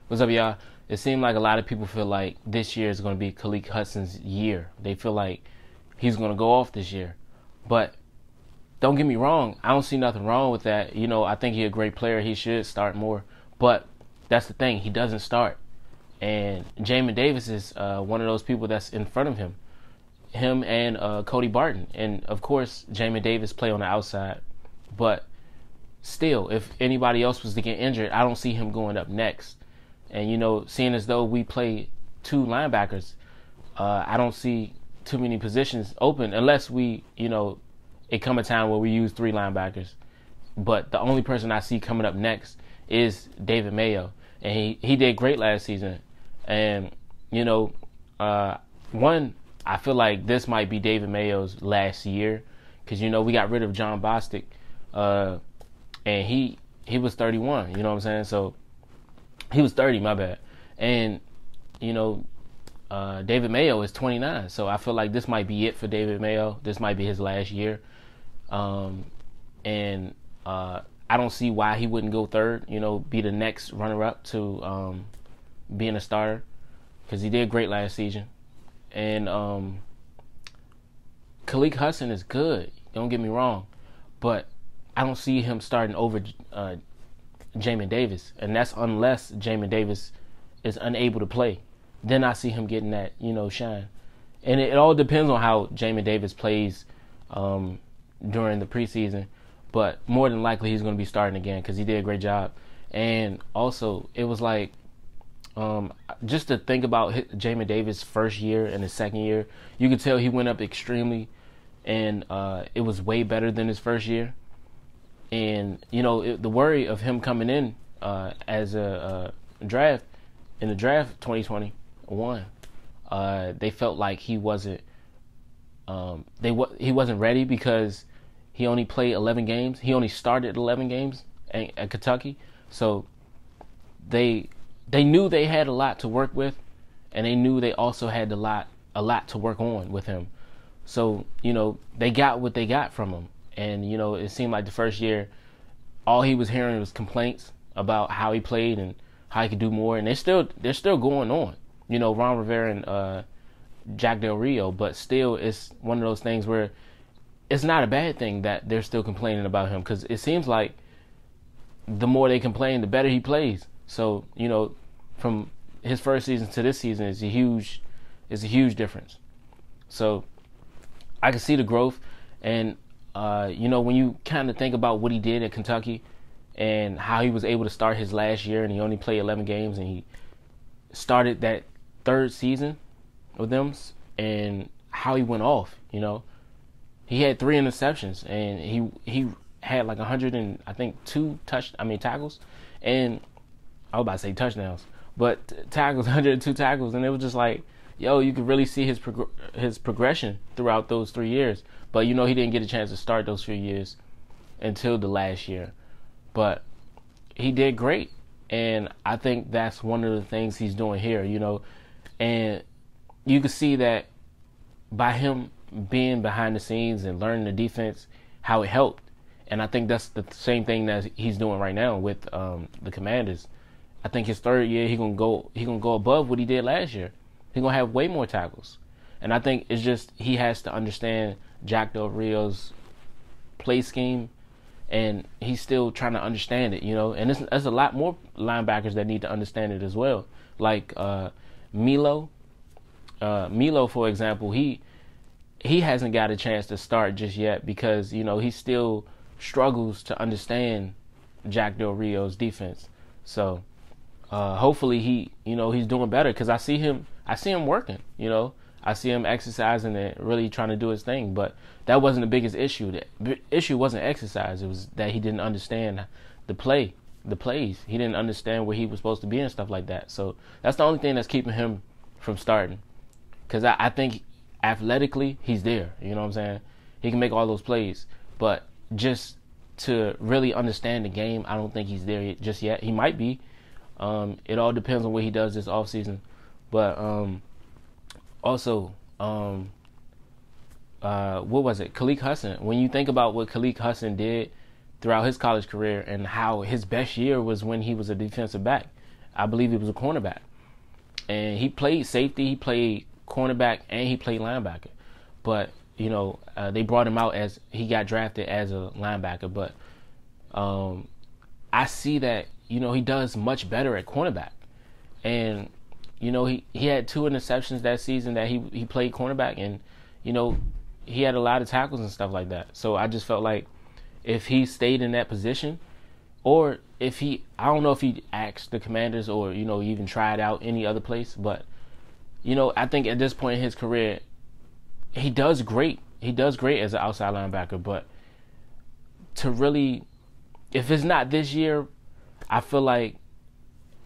What's up, y'all? It seemed like a lot of people feel like this year is going to be Khaleke Hudson's year. They feel like he's going to go off this year. But don't get me wrong. I don't see nothing wrong with that. I think he's a great player. He should start more. But that's the thing. He doesn't start. And Jamin Davis is one of those people that's in front of him. Him and Cody Barton. And, of course, Jamin Davis play on the outside. But still, if anybody else was to get injured, I don't see him going up next. And, seeing as though we play two linebackers, I don't see too many positions open unless it come a time where we use three linebackers. But the only person I see coming up next is David Mayo. And he did great last season. And, I feel like this might be David Mayo's last year because, we got rid of John Bostic. And he was 31, you know what I'm saying? So he was 30, my bad. And, David Mayo is 29. So I feel like this might be it for David Mayo. This might be his last year. And I don't see why he wouldn't go third, be the next runner-up to being a starter because he did great last season. And Khaleke Hudson is good, don't get me wrong. But I don't see him starting over Jamin Davis. And that's unless Jamin Davis is unable to play. Then I see him getting that, shine. And it all depends on how Jamin Davis plays during the preseason. But more than likely he's going to be starting again because he did a great job. And also, it was like, just to think about Jamin Davis' first year and his second year, you could tell he went up extremely. And it was way better than his first year. And, the worry of him coming in as a draft, in the draft 2021, they felt like he wasn't he wasn't ready because he only played 11 games. He only started 11 games at Kentucky. So they knew they had a lot to work with, and they knew they also had a lot to work on with him. So, they got what they got from him. And, it seemed like the first year, all he was hearing was complaints about how he played and how he could do more. And they're still going on. Ron Rivera and Jack Del Rio. But still, it's one of those things where it's not a bad thing that they're still complaining about him. Because it seems like the more they complain, the better he plays. So, from his first season to this season is a huge difference. So I can see the growth. And when you kind of think about what he did at Kentucky and how he was able to start his last year and he only played 11 games and he started that third season with them and how he went off, he had 3 interceptions and he had like 102 tackles, and I was about to say touchdowns, but tackles, 102 tackles, and it was just like, you could really see his progression throughout those 3 years. But, he didn't get a chance to start those few years until the last year. But he did great. And I think that's one of the things he's doing here, And you can see that by him being behind the scenes and learning the defense, how it helped. And I think that's the same thing that he's doing right now with the Commanders. I think his third year, he gonna go above what he did last year. He's going to have way more tackles. And I think it's just he has to understand Jack Del Rio's play scheme, and he's still trying to understand it, And there's a lot more linebackers that need to understand it as well. Like Milo. Milo, for example, he hasn't got a chance to start just yet because, he still struggles to understand Jack Del Rio's defense. So hopefully he's doing better because I see him working, I see him exercising and really trying to do his thing. But that wasn't the biggest issue. The issue wasn't exercise. It was that he didn't understand the plays. He didn't understand where he was supposed to be and stuff like that. So that's the only thing that's keeping him from starting. Because I think athletically, he's there. You know what I'm saying? He can make all those plays. But just to really understand the game, I don't think he's there just yet. He might be. It all depends on what he does this offseason. But also, what was it? Khaleke Hudson. When you think about what Khaleke Hudson did throughout his college career and how his best year was when he was a defensive back. I believe he was a cornerback. And he played safety, he played cornerback, and he played linebacker. But, they brought him out as he got drafted as a linebacker. But I see that, he does much better at cornerback. And, he had 2 interceptions that season that he played cornerback. And, he had a lot of tackles and stuff like that. So I just felt like if he stayed in that position, or if I don't know if he asked the Commanders or, even tried out any other place. But, I think at this point in his career, he does great. He does great as an outside linebacker. But to really, if it's not this year, I feel like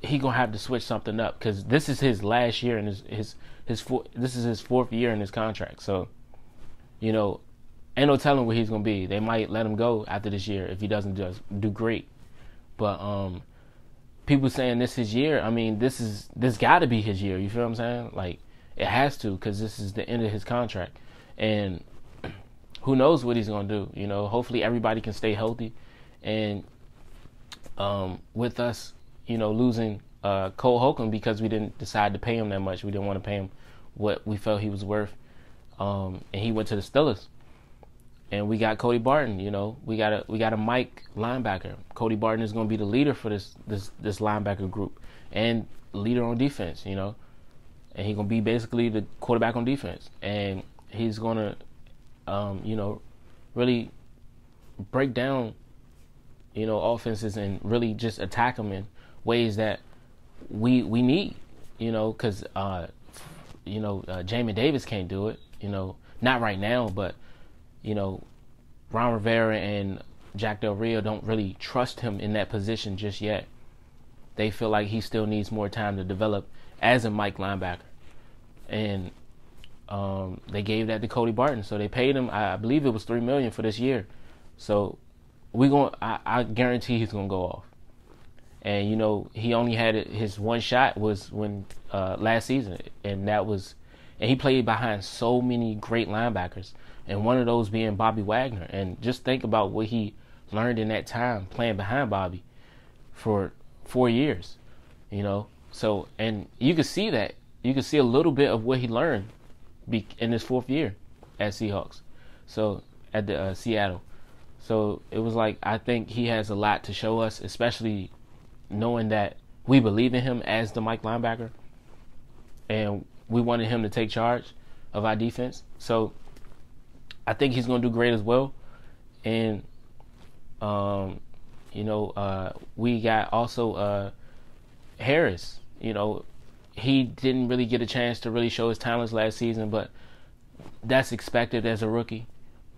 he gonna have to switch something up, because this is his last year and this is his 4th year in his contract. So, ain't no telling where he's gonna be. They might let him go after this year if he doesn't just do great. But people saying this is his year. I mean, this got to be his year. You feel what I'm saying? Like, it has to, because this is the end of his contract, and who knows what he's gonna do. Hopefully everybody can stay healthy, and with us, losing Cole Holcomb because we didn't decide to pay him that much. We didn't want to pay him what we felt he was worth. And he went to the Steelers, and we got Cody Barton. We got a Mike linebacker. Cody Barton is going to be the leader for this linebacker group and leader on defense. And he's going to be basically the quarterback on defense, and he's going to, really break down, offenses and really just attack them in ways that we need. Because Jamin Davis can't do it. Not right now, but, Ron Rivera and Jack Del Rio don't really trust him in that position just yet. They feel like he still needs more time to develop as a Mike linebacker. And they gave that to Cody Barton. So they paid him, I believe it was $3 million for this year. So I guarantee he's going to go off. And, he only had his one shot was when last season. And he played behind so many great linebackers, and one of those being Bobby Wagner. And just think about what he learned in that time playing behind Bobby for 4 years, So, and you can see that. You can see a little bit of what he learned in his 4th year at Seahawks. So, at the Seattle. So, it was like, I think he has a lot to show us, especially knowing that we believe in him as the Mike linebacker. And we wanted him to take charge of our defense. So I think he's going to do great as well. And, we got also Harris. He didn't really get a chance to really show his talents last season, but that's expected as a rookie.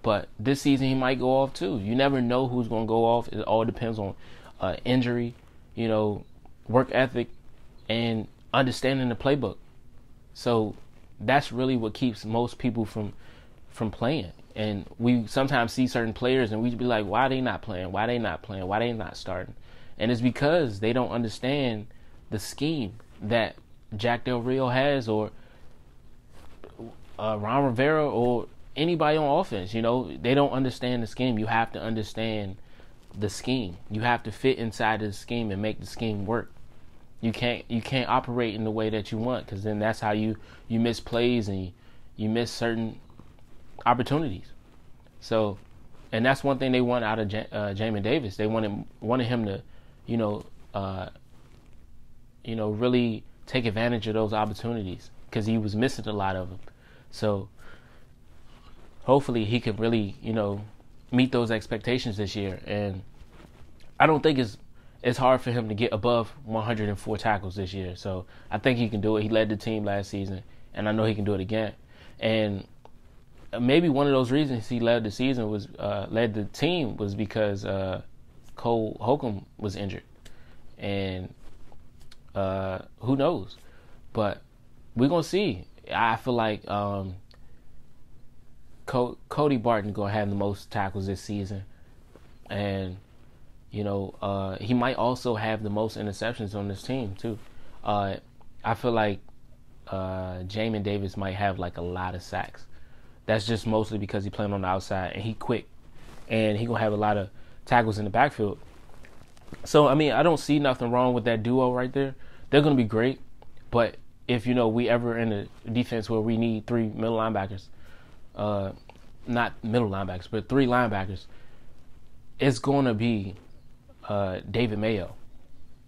But this season he might go off too. You never know who's going to go off. It all depends on injury, work ethic, and understanding the playbook. So that's really what keeps most people from playing. And we sometimes see certain players and we be like, why are they not playing? Why are they not playing? Why are they not starting? And it's because they don't understand the scheme that Jack Del Rio has, or Ron Rivera, or anybody on offense. They don't understand the scheme. You have to understand the scheme. You have to fit inside of the scheme and make the scheme work. You can't operate in the way that you want, because then that's how you miss plays and you miss certain opportunities. So, and that's one thing they want out of Jamin Davis. They wanted him to, really take advantage of those opportunities, because he was missing a lot of them. So, hopefully he can really, meet those expectations this year. And I don't think it's hard for him to get above 104 tackles this year. So I think he can do it. He led the team last season, and I know he can do it again. And maybe one of those reasons he led the team was because Cole Holcomb was injured. And who knows? But we're going to see. I feel like Cody Barton going to have the most tackles this season. And he might also have the most interceptions on this team too. I feel like Jamin Davis might have like a lot of sacks. That's just mostly because he's playing on the outside and he quick, and he gonna have a lot of tackles in the backfield. So I mean, I don't see nothing wrong with that duo right there. they're going to be great. But if we ever in a defense where we need 3 middle linebackers, not middle linebackers, but 3 linebackers, it's going to be David Mayo,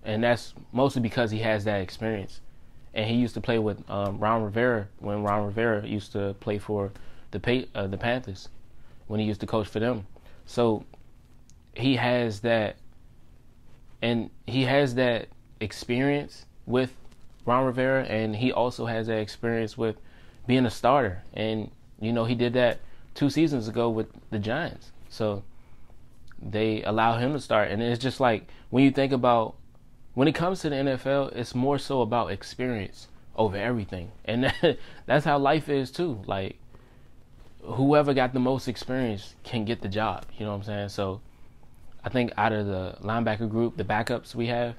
and that's mostly because he has that experience, and he used to play with Ron Rivera when Ron Rivera used to play for the Panthers when he used to coach for them. So he has that, and he has that experience with Ron Rivera, and he also has that experience with being a starter, and he did that 2 seasons ago with the Giants. So they allow him to start, and it's just like when you think about when it comes to the NFL, it's more so about experience over everything, and that's how life is too. Like whoever got the most experience can get the job. You know what I'm saying? So I think out of the linebacker group, the backups we have,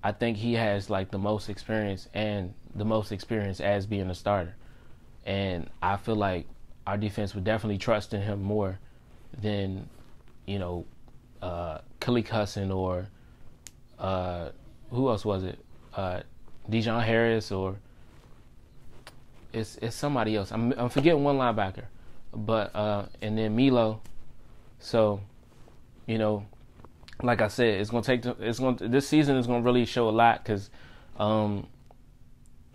I think he has like the most experience and the most experience as being a starter, and I feel like our defense would definitely trust in him more than Khaleke Hudson or who else was it? Dijon Harris, or it's somebody else. I'm forgetting one linebacker, but and then Milo. So, like I said, this season is gonna really show a lot because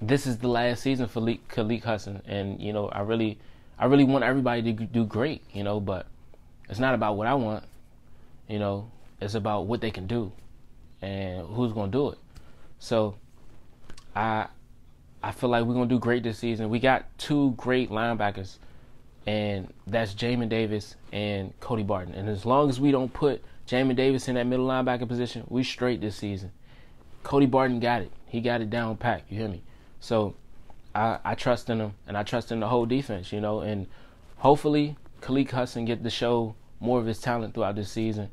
this is the last season for Khaleke Hudson, and I really want everybody to do great, but it's not about what I want. It's about what they can do and who's going to do it. So I feel like we're going to do great this season. We got 2 great linebackers, and that's Jamin Davis and Cody Barton. And as long as we don't put Jamin Davis in that middle linebacker position, we straight this season. Cody Barton got it. He got it down pat. You hear me? So I trust in him, and I trust in the whole defense, and hopefully Khaleke Hudson get to show more of his talent throughout this season,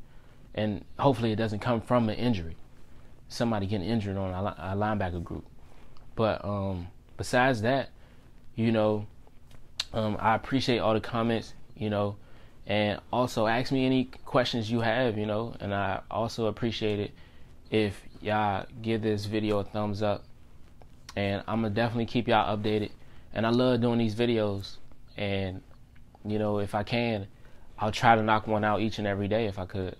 and hopefully it doesn't come from an injury, somebody getting injured on our linebacker group. But besides that, I appreciate all the comments, and also ask me any questions you have, and I also appreciate it if y'all give this video a thumbs up, and I'm gonna definitely keep y'all updated. And I love doing these videos, and if I can, I'll try to knock one out each and every day if I could.